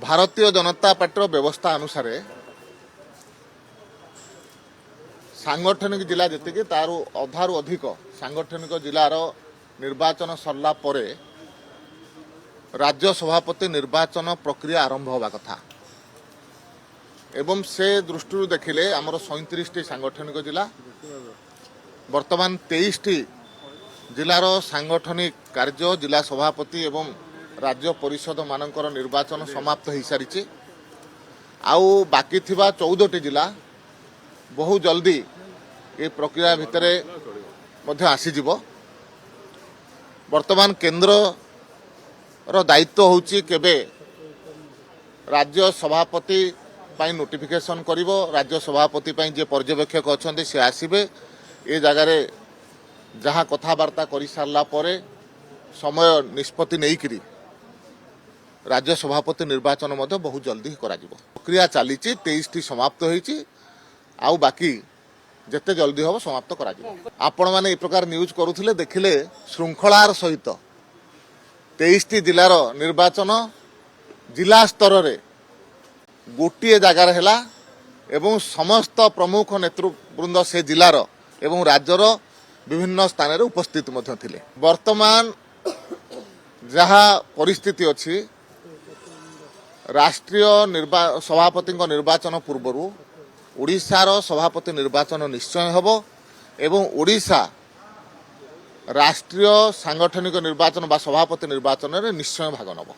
Bharatiya Janata party व्यवस्था अनुसार सांगठनिक जिला जी तार अधारु अधिक सांगठनिक जिलार निर्वाचन सरला परे राज्य सभापति निर्वाचन प्रक्रिया आरंभ होगा कथा एवं से दृष्टि देखिले आमर 37 सांगठनिक जिला वर्तमान 23 जिलार सांगठनिक कार्य जिला सभापति एवं राज्य परिषद मानकर निर्वाचन समाप्त हो सारी आउ बाकी थिबा 14 जिला बहु जल्दी ये प्रक्रिया भितर मध्य आसीजिव। वर्तमान केंद्र रो दायित्व होची केबे राज्य सभापति पाई नोटिफिकेशन करिवो राज्य सभापति पाई जे पर्यवेक्षक अछंते से आसीबे ए जगार जहाँ कथबार्ता कर सारा परे समय निष्पत्ति नहीं करी राज्य सभापति निर्वाचन मध्य बहुत जल्दी करा जिवो। प्रक्रिया चली 23 समाप्त होईची आउ बाकी जिते जल्दी हम समाप्त करा जिवो। आपण माने ए प्रकार न्यूज करुथिले देखिले श्रृंखलार सहित 23 जिलार निर्वाचन जिला स्तर रे गोटे जगार हैला एवं समस्त प्रमुख नेतृवृंद से जिलार एवं राज्यर विभिन्न स्थान रे उपस्थित मध्य थिले। वर्तमान जहाँ परिस्थिति अछि राष्ट्रीय सभापति निर्वाचन पूर्वर ओडिशार सभापति निर्वाचन निश्चय हबो एवं ओडिशा राष्ट्रीय सांगठनिक निर्वाचन बा सभापति निर्वाचन रे निश्चय भाग नब।